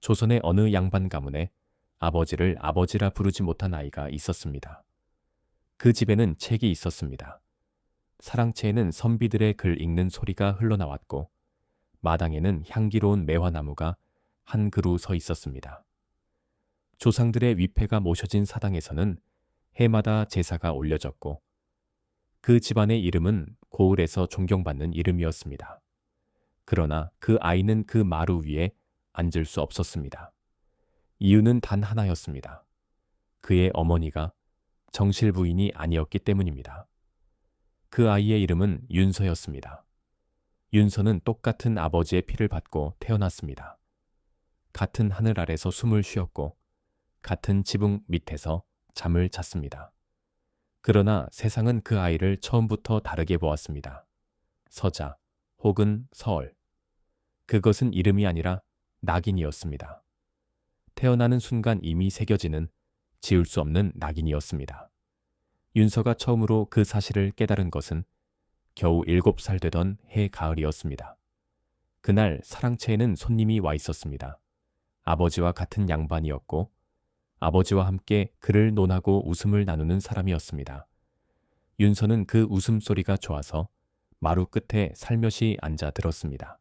조선의 어느 양반 가문에 아버지를 아버지라 부르지 못한 아이가 있었습니다. 그 집에는 책이 있었습니다. 사랑채에는 선비들의 글 읽는 소리가 흘러나왔고 마당에는 향기로운 매화나무가 한 그루 서 있었습니다. 조상들의 위패가 모셔진 사당에서는 해마다 제사가 올려졌고 그 집안의 이름은 고을에서 존경받는 이름이었습니다. 그러나 그 아이는 그 마루 위에 앉을 수 없었습니다. 이유는 단 하나였습니다. 그의 어머니가 정실 부인이 아니었기 때문입니다. 그 아이의 이름은 윤서였습니다. 윤서는 똑같은 아버지의 피를 받고 태어났습니다. 같은 하늘 아래서 숨을 쉬었고 같은 지붕 밑에서 잠을 잤습니다. 그러나 세상은 그 아이를 처음부터 다르게 보았습니다. 서자 혹은 서얼. 그것은 이름이 아니라 낙인이었습니다. 태어나는 순간 이미 새겨지는 지울 수 없는 낙인이었습니다. 윤서가 처음으로 그 사실을 깨달은 것은 겨우 7살 되던 해 가을이었습니다. 그날 사랑채에는 손님이 와 있었습니다. 아버지와 같은 양반이었고 아버지와 함께 글을 논하고 웃음을 나누는 사람이었습니다. 윤서는 그 웃음소리가 좋아서 마루 끝에 살며시 앉아 들었습니다.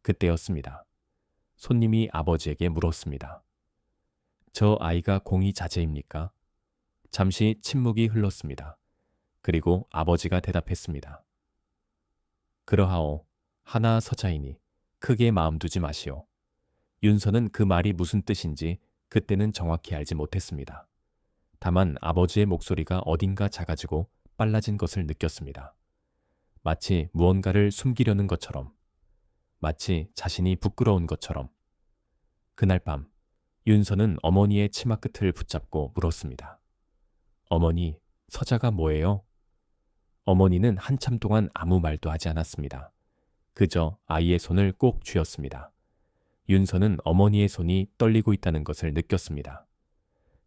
그때였습니다. 손님이 아버지에게 물었습니다. 저 아이가 공이 자제입니까? 잠시 침묵이 흘렀습니다. 그리고 아버지가 대답했습니다. 그러하오. 하나 서자이니 크게 마음 두지 마시오. 윤서는 그 말이 무슨 뜻인지 그때는 정확히 알지 못했습니다. 다만 아버지의 목소리가 어딘가 작아지고 빨라진 것을 느꼈습니다. 마치 무언가를 숨기려는 것처럼, 마치 자신이 부끄러운 것처럼. 그날 밤 윤서는 어머니의 치마 끝을 붙잡고 물었습니다. 어머니, 서자가 뭐예요? 어머니는 한참 동안 아무 말도 하지 않았습니다. 그저 아이의 손을 꼭 쥐었습니다. 윤서는 어머니의 손이 떨리고 있다는 것을 느꼈습니다.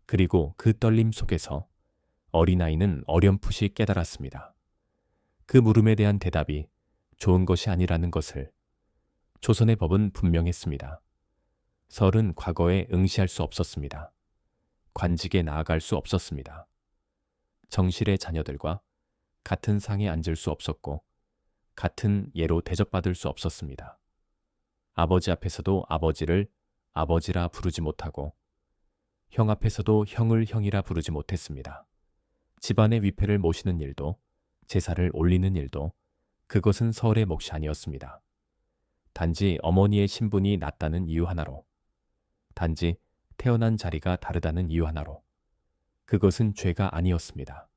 그리고 그 떨림 속에서 어린아이는 어렴풋이 깨달았습니다. 그 물음에 대한 대답이 좋은 것이 아니라는 것을. 조선의 법은 분명했습니다. 설은 과거에 응시할 수 없었습니다. 관직에 나아갈 수 없었습니다. 정실의 자녀들과 같은 상에 앉을 수 없었고 같은 예로 대접받을 수 없었습니다. 아버지 앞에서도 아버지를 아버지라 부르지 못하고 형 앞에서도 형을 형이라 부르지 못했습니다. 집안의 위패를 모시는 일도 제사를 올리는 일도 그것은 서울의 몫이 아니었습니다. 단지 어머니의 신분이 낮다는 이유 하나로, 단지 태어난 자리가 다르다는 이유 하나로 그것은 죄가 아니었습니다.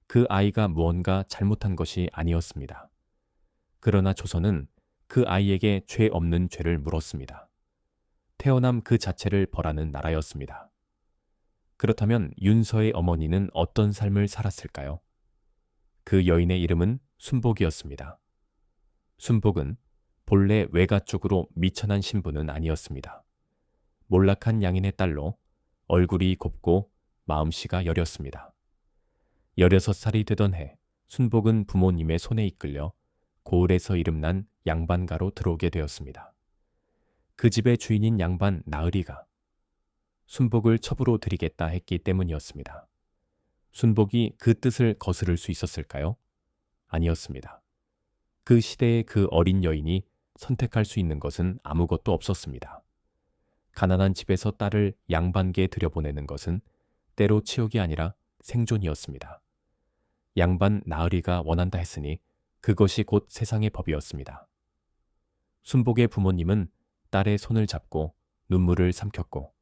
그 아이가 무언가 잘못한 것이 아니었습니다. 그러나 조선은 그 아이에게 죄 없는 죄를 물었습니다. 태어남 그 자체를 벌하는 나라였습니다. 그렇다면 윤서의 어머니는 어떤 삶을 살았을까요? 그 여인의 이름은 순복이었습니다. 순복은 본래 외가 쪽으로 미천한 신분은 아니었습니다. 몰락한 양인의 딸로 얼굴이 곱고 마음씨가 여렸습니다. 16살이 되던 해 순복은 부모님의 손에 이끌려 고을에서 이름난 양반가로 들어오게 되었습니다. 그 집의 주인인 양반 나으리가 순복을 첩으로 들이겠다 했기 때문이었습니다. 순복이 그 뜻을 거스를 수 있었을까요? 아니었습니다. 그 시대의 그 어린 여인이 선택할 수 있는 것은 아무것도 없었습니다. 가난한 집에서 딸을 양반계에 들여보내는 것은 때로 치욕이 아니라 생존이었습니다. 양반 나으리가 원한다 했으니 그것이 곧 세상의 법이었습니다. 순복의 부모님은 딸의 손을 잡고 눈물을 삼켰고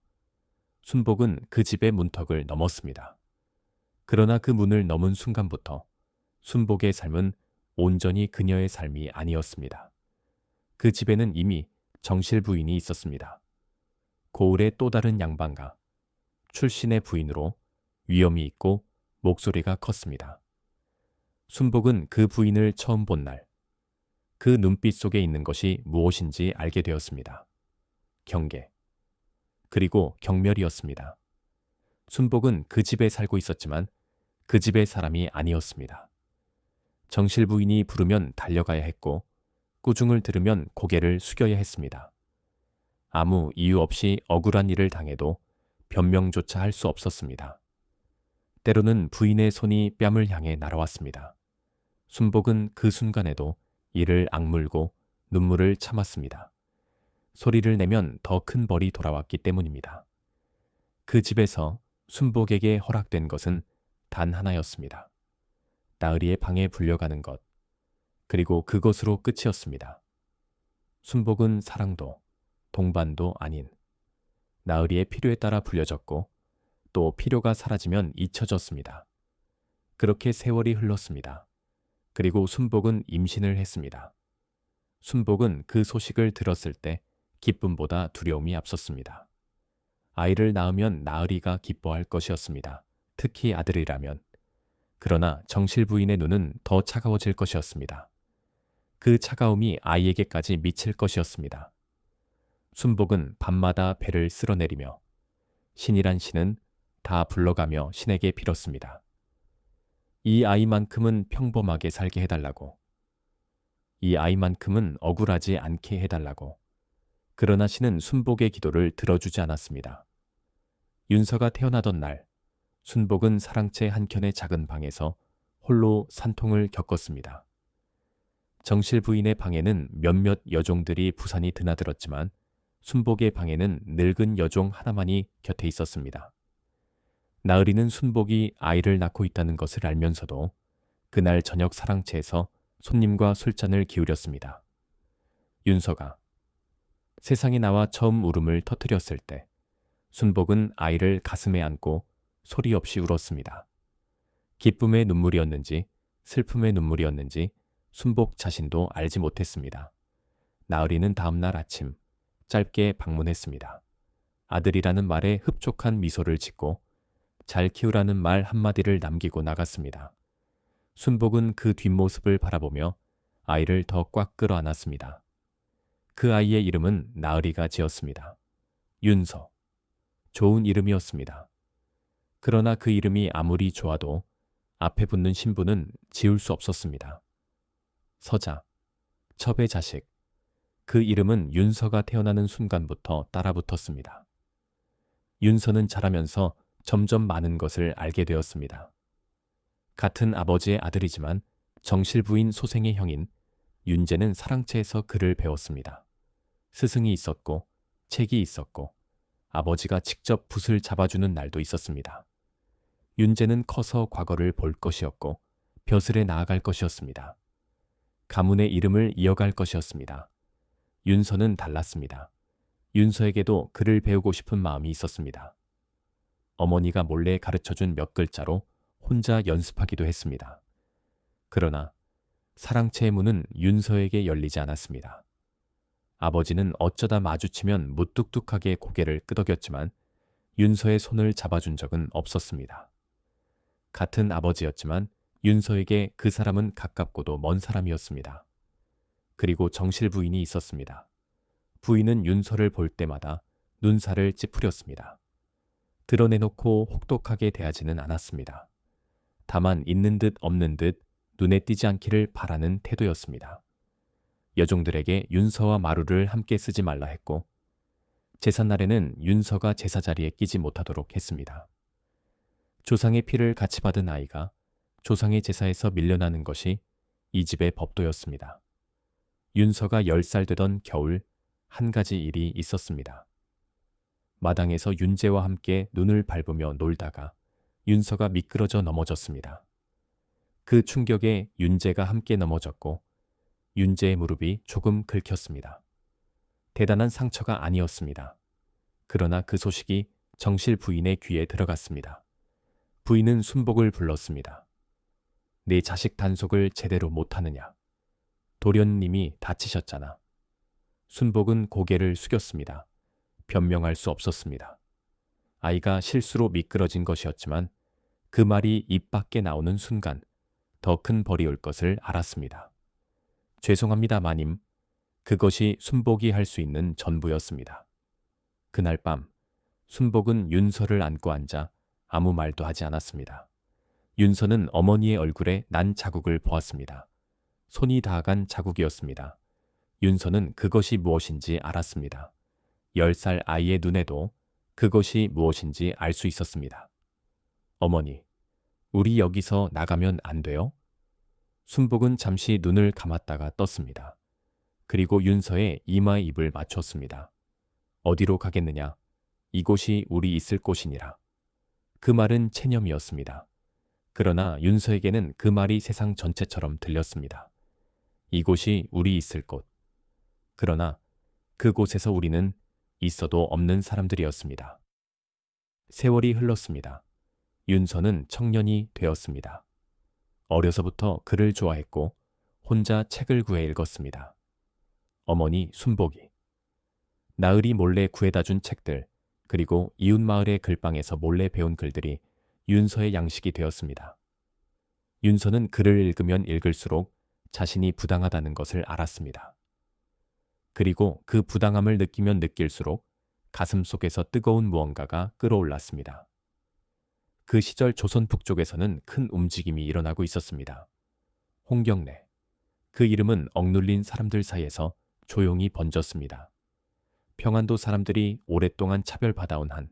순복은 그 집의 문턱을 넘었습니다. 그러나 그 문을 넘은 순간부터 순복의 삶은 온전히 그녀의 삶이 아니었습니다. 그 집에는 이미 정실 부인이 있었습니다. 고을의 또 다른 양반가, 출신의 부인으로 위엄이 있고 목소리가 컸습니다. 순복은 그 부인을 처음 본 날, 그 눈빛 속에 있는 것이 무엇인지 알게 되었습니다. 경계, 그리고 경멸이었습니다. 순복은 그 집에 살고 있었지만 그 집의 사람이 아니었습니다. 정실 부인이 부르면 달려가야 했고 꾸중을 들으면 고개를 숙여야 했습니다. 아무 이유 없이 억울한 일을 당해도 변명조차 할 수 없었습니다. 때로는 부인의 손이 뺨을 향해 날아왔습니다. 순복은 그 순간에도 이를 악물고 눈물을 참았습니다. 소리를 내면 더 큰 벌이 돌아왔기 때문입니다. 그 집에서 순복에게 허락된 것은 단 하나였습니다. 나으리의 방에 불려가는 것, 그리고 그것으로 끝이었습니다. 순복은 사랑도 동반도 아닌 나으리의 필요에 따라 불려졌고 또 필요가 사라지면 잊혀졌습니다. 그렇게 세월이 흘렀습니다. 그리고 순복은 임신을 했습니다. 순복은 그 소식을 들었을 때 기쁨보다 두려움이 앞섰습니다. 아이를 낳으면 나으리가 기뻐할 것이었습니다. 특히 아들이라면. 그러나 정실 부인의 눈은 더 차가워질 것이었습니다. 그 차가움이 아이에게까지 미칠 것이었습니다. 순복은 밤마다 배를 쓸어내리며 신이란 신은 다 불러가며 신에게 빌었습니다. 이 아이만큼은 평범하게 살게 해달라고. 이 아이만큼은 억울하지 않게 해달라고. 그러나 신은 순복의 기도를 들어주지 않았습니다. 윤서가 태어나던 날, 순복은 사랑채 한켠의 작은 방에서 홀로 산통을 겪었습니다. 정실 부인의 방에는 몇몇 여종들이 부산이 드나들었지만 순복의 방에는 늙은 여종 하나만이 곁에 있었습니다. 나으리는 순복이 아이를 낳고 있다는 것을 알면서도 그날 저녁 사랑채에서 손님과 술잔을 기울였습니다. 윤서가 세상에 나와 처음 울음을 터뜨렸을 때 순복은 아이를 가슴에 안고 소리 없이 울었습니다. 기쁨의 눈물이었는지 슬픔의 눈물이었는지 순복 자신도 알지 못했습니다. 나으리는 다음날 아침 짧게 방문했습니다. 아들이라는 말에 흡족한 미소를 짓고 잘 키우라는 말 한마디를 남기고 나갔습니다. 순복은 그 뒷모습을 바라보며 아이를 더 꽉 끌어안았습니다. 그 아이의 이름은 나으리가 지었습니다. 윤서. 좋은 이름이었습니다. 그러나 그 이름이 아무리 좋아도 앞에 붙는 신부는 지울 수 없었습니다. 서자, 첩의 자식. 그 이름은 윤서가 태어나는 순간부터 따라붙었습니다. 윤서는 자라면서 점점 많은 것을 알게 되었습니다. 같은 아버지의 아들이지만 정실 부인 소생의 형인 윤재는 사랑채에서 글을 배웠습니다. 스승이 있었고 책이 있었고 아버지가 직접 붓을 잡아주는 날도 있었습니다. 윤재는 커서 과거를 볼 것이었고 벼슬에 나아갈 것이었습니다. 가문의 이름을 이어갈 것이었습니다. 윤서는 달랐습니다. 윤서에게도 글을 배우고 싶은 마음이 있었습니다. 어머니가 몰래 가르쳐준 몇 글자로 혼자 연습하기도 했습니다. 그러나 사랑채의 문은 윤서에게 열리지 않았습니다. 아버지는 어쩌다 마주치면 무뚝뚝하게 고개를 끄덕였지만 윤서의 손을 잡아준 적은 없었습니다. 같은 아버지였지만 윤서에게 그 사람은 가깝고도 먼 사람이었습니다. 그리고 정실 부인이 있었습니다. 부인은 윤서를 볼 때마다 눈살을 찌푸렸습니다. 드러내놓고 혹독하게 대하지는 않았습니다. 다만 있는 듯 없는 듯 눈에 띄지 않기를 바라는 태도였습니다. 여종들에게 윤서와 마루를 함께 쓰지 말라 했고 제삿날에는 윤서가 제사 자리에 끼지 못하도록 했습니다. 조상의 피를 같이 받은 아이가 조상의 제사에서 밀려나는 것이 이 집의 법도였습니다. 윤서가 10살 되던 겨울 한 가지 일이 있었습니다. 마당에서 윤재와 함께 눈을 밟으며 놀다가 윤서가 미끄러져 넘어졌습니다. 그 충격에 윤재가 함께 넘어졌고 윤재의 무릎이 조금 긁혔습니다. 대단한 상처가 아니었습니다. 그러나 그 소식이 정실 부인의 귀에 들어갔습니다. 부인은 순복을 불렀습니다. 네 자식 단속을 제대로 못하느냐. 도련님이 다치셨잖아. 순복은 고개를 숙였습니다. 변명할 수 없었습니다. 아이가 실수로 미끄러진 것이었지만 그 말이 입 밖에 나오는 순간 더 큰 벌이 올 것을 알았습니다. 죄송합니다, 마님. 그것이 순복이 할 수 있는 전부였습니다. 그날 밤 순복은 윤서를 안고 앉아 아무 말도 하지 않았습니다. 윤서는 어머니의 얼굴에 난 자국을 보았습니다. 손이 닿아간 자국이었습니다. 윤서는 그것이 무엇인지 알았습니다. 10살 아이의 눈에도 그것이 무엇인지 알 수 있었습니다. 어머니, 우리 여기서 나가면 안 돼요? 순복은 잠시 눈을 감았다가 떴습니다. 그리고 윤서의 이마에 입을 맞췄습니다. 어디로 가겠느냐? 이곳이 우리 있을 곳이니라. 그 말은 체념이었습니다. 그러나 윤서에게는 그 말이 세상 전체처럼 들렸습니다. 이곳이 우리 있을 곳. 그러나 그곳에서 우리는 있어도 없는 사람들이었습니다. 세월이 흘렀습니다. 윤서는 청년이 되었습니다. 어려서부터 글을 좋아했고 혼자 책을 구해 읽었습니다. 어머니 순복이. 나으리 몰래 구해다 준 책들, 그리고 이웃마을의 글방에서 몰래 배운 글들이 윤서의 양식이 되었습니다. 윤서는 글을 읽으면 읽을수록 자신이 부당하다는 것을 알았습니다. 그리고 그 부당함을 느끼면 느낄수록 가슴 속에서 뜨거운 무언가가 끓어올랐습니다. 그 시절 조선 북쪽에서는 큰 움직임이 일어나고 있었습니다. 홍경래. 그 이름은 억눌린 사람들 사이에서 조용히 번졌습니다. 평안도 사람들이 오랫동안 차별받아온 한,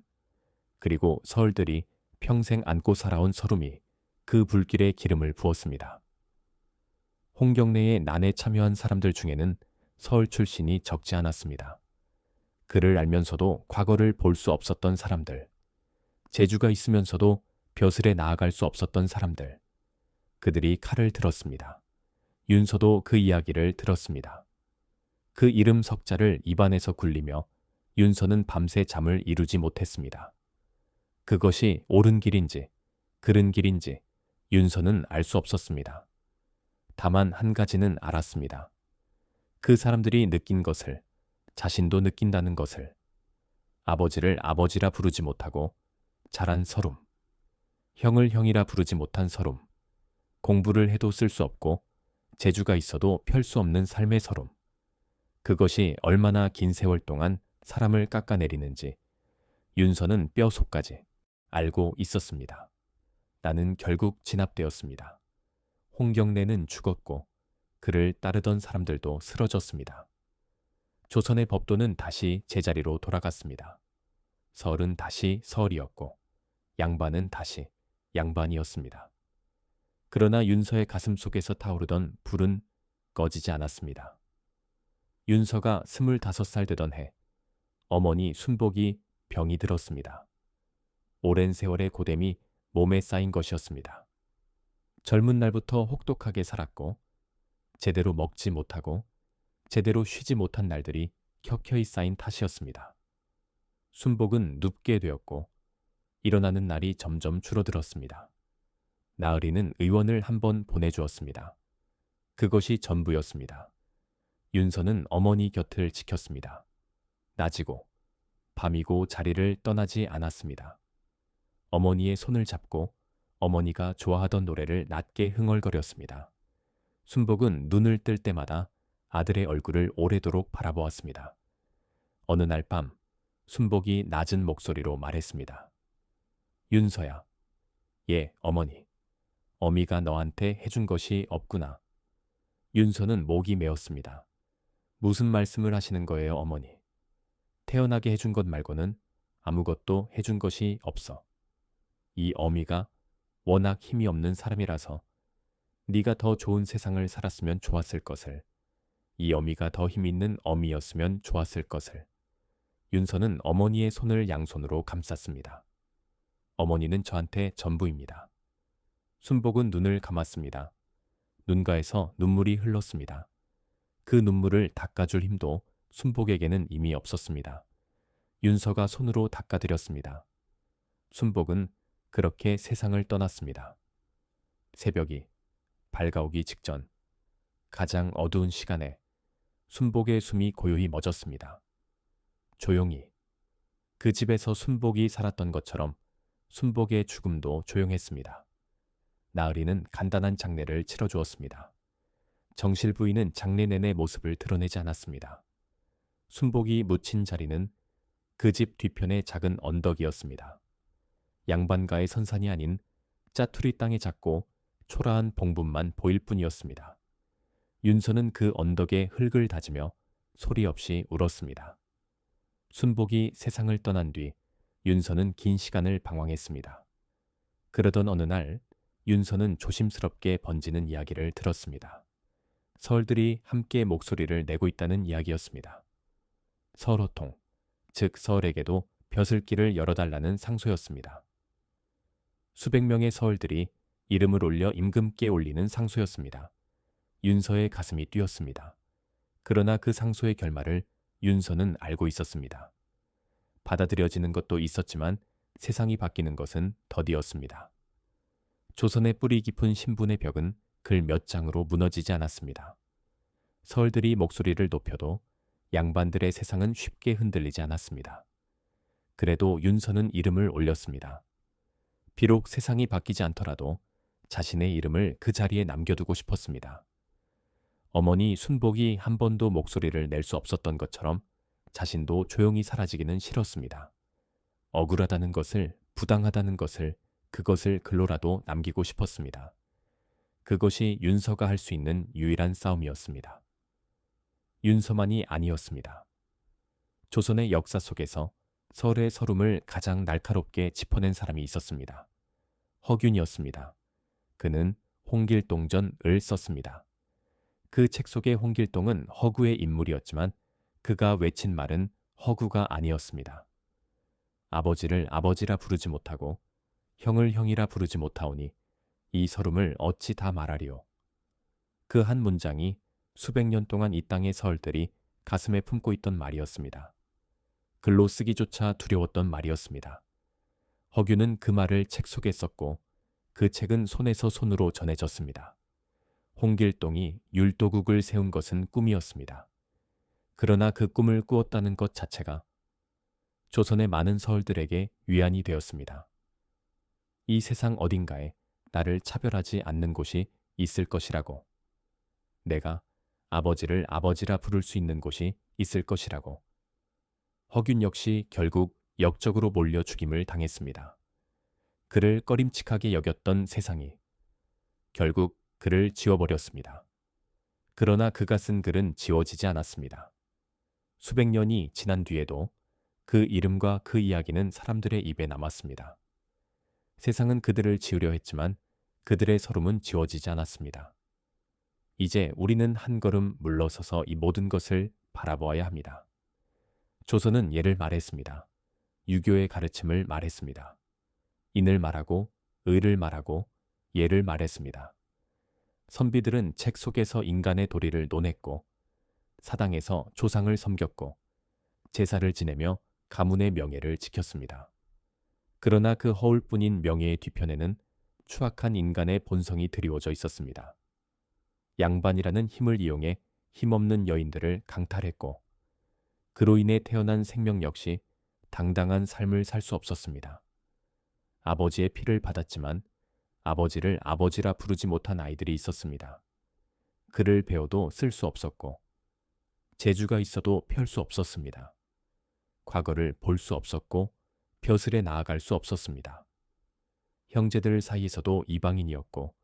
그리고 서울들이 평생 안고 살아온 서름이 그 불길에 기름을 부었습니다. 홍경래의 난에 참여한 사람들 중에는 서울 출신이 적지 않았습니다. 그를 알면서도 과거를 볼 수 없었던 사람들, 재주가 있으면서도 벼슬에 나아갈 수 없었던 사람들, 그들이 칼을 들었습니다. 윤서도 그 이야기를 들었습니다. 그 이름 석자를 입안에서 굴리며 윤서는 밤새 잠을 이루지 못했습니다. 그것이 옳은 길인지 그른 길인지 윤서는 알 수 없었습니다. 다만 한 가지는 알았습니다. 그 사람들이 느낀 것을, 자신도 느낀다는 것을. 아버지를 아버지라 부르지 못하고 자란 서름, 형을 형이라 부르지 못한 서름, 공부를 해도 쓸 수 없고 재주가 있어도 펼 수 없는 삶의 서름. 그것이 얼마나 긴 세월 동안 사람을 깎아내리는지 윤서는 뼈속까지 알고 있었습니다. 나는 결국 진압되었습니다. 홍경래는 죽었고 그를 따르던 사람들도 쓰러졌습니다. 조선의 법도는 다시 제자리로 돌아갔습니다. 서울은 다시 서울이었고 양반은 다시 양반이었습니다. 그러나 윤서의 가슴 속에서 타오르던 불은 꺼지지 않았습니다. 윤서가 25살 되던 해, 어머니 순복이 병이 들었습니다. 오랜 세월의 고됨이 몸에 쌓인 것이었습니다. 젊은 날부터 혹독하게 살았고 제대로 먹지 못하고 제대로 쉬지 못한 날들이 켜켜이 쌓인 탓이었습니다. 순복은 눕게 되었고 일어나는 날이 점점 줄어들었습니다. 나으리는 의원을 한 번 보내주었습니다. 그것이 전부였습니다. 윤서는 어머니 곁을 지켰습니다. 낮이고 밤이고 자리를 떠나지 않았습니다. 어머니의 손을 잡고 어머니가 좋아하던 노래를 낮게 흥얼거렸습니다. 순복은 눈을 뜰 때마다 아들의 얼굴을 오래도록 바라보았습니다. 어느 날 밤 순복이 낮은 목소리로 말했습니다. 윤서야. 예, 어머니. 어미가 너한테 해준 것이 없구나. 윤서는 목이 메었습니다. 무슨 말씀을 하시는 거예요, 어머니? 태어나게 해준 것 말고는 아무것도 해준 것이 없어. 이 어미가 워낙 힘이 없는 사람이라서 네가 더 좋은 세상을 살았으면 좋았을 것을, 이 어미가 더 힘 있는 어미였으면 좋았을 것을. 윤서는 어머니의 손을 양손으로 감쌌습니다. 어머니는 저한테 전부입니다. 순복은 눈을 감았습니다. 눈가에서 눈물이 흘렀습니다. 그 눈물을 닦아줄 힘도 순복에게는 이미 없었습니다. 윤서가 손으로 닦아드렸습니다. 순복은 그렇게 세상을 떠났습니다. 새벽이 밝아오기 직전, 가장 어두운 시간에 순복의 숨이 고요히 멎었습니다. 조용히. 그 집에서 순복이 살았던 것처럼 순복의 죽음도 조용했습니다. 나으리는 간단한 장례를 치러주었습니다. 정실 부인은 장례 내내 모습을 드러내지 않았습니다. 순복이 묻힌 자리는 그 집 뒤편의 작은 언덕이었습니다. 양반가의 선산이 아닌 짜투리 땅의 작고 초라한 봉분만 보일 뿐이었습니다. 윤서는 그 언덕에 흙을 다지며 소리 없이 울었습니다. 순복이 세상을 떠난 뒤 윤서는 긴 시간을 방황했습니다. 그러던 어느 날 윤서는 조심스럽게 번지는 이야기를 들었습니다. 서얼들이 함께 목소리를 내고 있다는 이야기였습니다. 서얼호통, 즉 서얼에게도 벼슬길을 열어달라는 상소였습니다. 수백 명의 서얼들이 이름을 올려 임금께 올리는 상소였습니다. 윤서의 가슴이 뛰었습니다. 그러나 그 상소의 결말을 윤서는 알고 있었습니다. 받아들여지는 것도 있었지만 세상이 바뀌는 것은 더디었습니다. 조선의 뿌리 깊은 신분의 벽은 글 몇 장으로 무너지지 않았습니다. 서얼들이 목소리를 높여도 양반들의 세상은 쉽게 흔들리지 않았습니다. 그래도 윤서는 이름을 올렸습니다. 비록 세상이 바뀌지 않더라도 자신의 이름을 그 자리에 남겨두고 싶었습니다. 어머니 순복이 한 번도 목소리를 낼 수 없었던 것처럼 자신도 조용히 사라지기는 싫었습니다. 억울하다는 것을, 부당하다는 것을, 그것을 글로라도 남기고 싶었습니다. 그것이 윤서가 할 수 있는 유일한 싸움이었습니다. 윤서만이 아니었습니다. 조선의 역사 속에서 서울의 서름을 가장 날카롭게 짚어낸 사람이 있었습니다. 허균이었습니다. 그는 홍길동전을 썼습니다. 그 책 속의 홍길동은 허구의 인물이었지만 그가 외친 말은 허구가 아니었습니다. 아버지를 아버지라 부르지 못하고 형을 형이라 부르지 못하오니 이 서름을 어찌 다 말하리요. 그 한 문장이 수백 년 동안 이 땅의 서얼들이 가슴에 품고 있던 말이었습니다. 글로 쓰기조차 두려웠던 말이었습니다. 허균은 그 말을 책 속에 썼고 그 책은 손에서 손으로 전해졌습니다. 홍길동이 율도국을 세운 것은 꿈이었습니다. 그러나 그 꿈을 꾸었다는 것 자체가 조선의 많은 서얼들에게 위안이 되었습니다. 이 세상 어딘가에 나를 차별하지 않는 곳이 있을 것이라고. 내가 아버지를 아버지라 부를 수 있는 곳이 있을 것이라고. 허균 역시 결국 역적으로 몰려 죽임을 당했습니다. 그를 꺼림칙하게 여겼던 세상이 결국 그를 지워버렸습니다. 그러나 그가 쓴 글은 지워지지 않았습니다. 수백 년이 지난 뒤에도 그 이름과 그 이야기는 사람들의 입에 남았습니다. 세상은 그들을 지우려 했지만 그들의 서름은 지워지지 않았습니다. 이제 우리는 한 걸음 물러서서 이 모든 것을 바라보아야 합니다. 조선은 예를 말했습니다. 유교의 가르침을 말했습니다. 인을 말하고 의를 말하고 예를 말했습니다. 선비들은 책 속에서 인간의 도리를 논했고 사당에서 조상을 섬겼고 제사를 지내며 가문의 명예를 지켰습니다. 그러나 그 허울뿐인 명예의 뒤편에는 추악한 인간의 본성이 드리워져 있었습니다. 양반이라는 힘을 이용해 힘없는 여인들을 강탈했고 그로 인해 태어난 생명 역시 당당한 삶을 살 수 없었습니다. 아버지의 피를 받았지만 아버지를 아버지라 부르지 못한 아이들이 있었습니다. 글을 배워도 쓸 수 없었고 재주가 있어도 펼 수 없었습니다. 과거를 볼 수 없었고 벼슬에 나아갈 수 없었습니다. 형제들 사이에서도 이방인이었고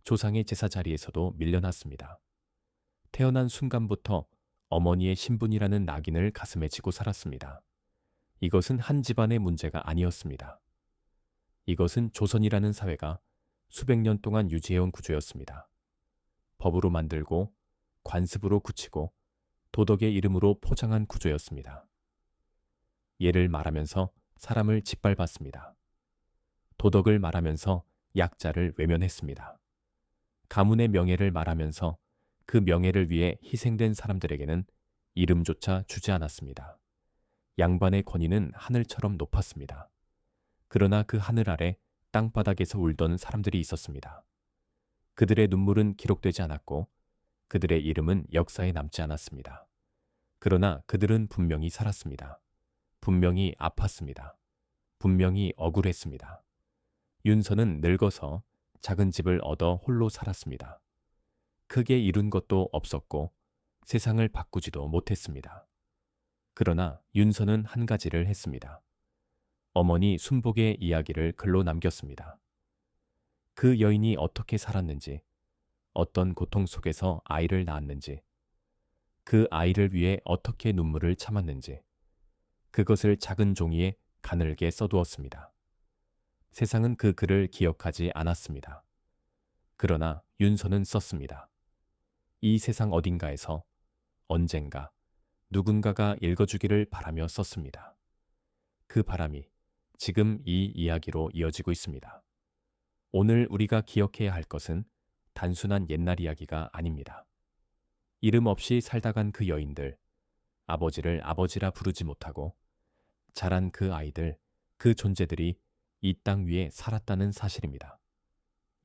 조상의 제사 자리에서도 밀려났습니다. 태어난 순간부터 어머니의 신분이라는 낙인을 가슴에 지고 살았습니다. 이것은 한 집안의 문제가 아니었습니다. 이것은 조선이라는 사회가 수백 년 동안 유지해온 구조였습니다. 법으로 만들고 관습으로 굳히고 도덕의 이름으로 포장한 구조였습니다. 예를 말하면서 사람을 짓밟았습니다. 도덕을 말하면서 약자를 외면했습니다. 가문의 명예를 말하면서 그 명예를 위해 희생된 사람들에게는 이름조차 주지 않았습니다. 양반의 권위는 하늘처럼 높았습니다. 그러나 그 하늘 아래 땅바닥에서 울던 사람들이 있었습니다. 그들의 눈물은 기록되지 않았고 그들의 이름은 역사에 남지 않았습니다. 그러나 그들은 분명히 살았습니다. 분명히 아팠습니다. 분명히 억울했습니다. 윤서는 늙어서 작은 집을 얻어 홀로 살았습니다. 크게 이룬 것도 없었고 세상을 바꾸지도 못했습니다. 그러나 윤서는 한 가지를 했습니다. 어머니 순복의 이야기를 글로 남겼습니다. 그 여인이 어떻게 살았는지, 어떤 고통 속에서 아이를 낳았는지, 그 아이를 위해 어떻게 눈물을 참았는지, 그것을 작은 종이에 가늘게 써두었습니다. 세상은 그 글을 기억하지 않았습니다. 그러나 윤서는 썼습니다. 이 세상 어딘가에서 언젠가 누군가가 읽어주기를 바라며 썼습니다. 그 바람이 지금 이 이야기로 이어지고 있습니다. 오늘 우리가 기억해야 할 것은 단순한 옛날 이야기가 아닙니다. 이름 없이 살다 간 그 여인들, 아버지를 아버지라 부르지 못하고 자란 그 아이들, 그 존재들이 이 땅 위에 살았다는 사실입니다.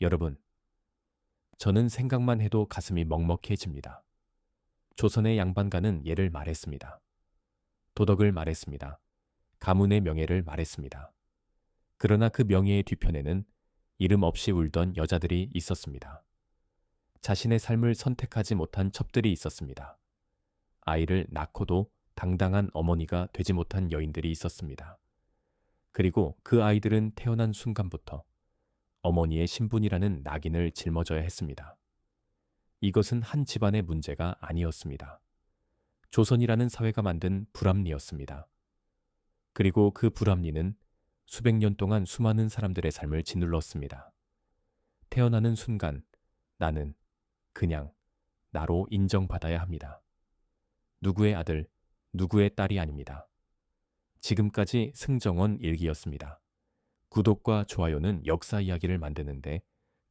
여러분, 저는 생각만 해도 가슴이 먹먹해집니다. 조선의 양반가는 예를 말했습니다. 도덕을 말했습니다. 가문의 명예를 말했습니다. 그러나 그 명예의 뒤편에는 이름 없이 울던 여자들이 있었습니다. 자신의 삶을 선택하지 못한 첩들이 있었습니다. 아이를 낳고도 당당한 어머니가 되지 못한 여인들이 있었습니다. 그리고 그 아이들은 태어난 순간부터 어머니의 신분이라는 낙인을 짊어져야 했습니다. 이것은 한 집안의 문제가 아니었습니다. 조선이라는 사회가 만든 불합리였습니다. 그리고 그 불합리는 수백 년 동안 수많은 사람들의 삶을 짓눌렀습니다. 태어나는 순간 나는 그냥 나로 인정받아야 합니다. 누구의 아들, 누구의 딸이 아닙니다. 지금까지 승정원 일기였습니다. 구독과 좋아요는 역사 이야기를 만드는데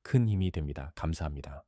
큰 힘이 됩니다. 감사합니다.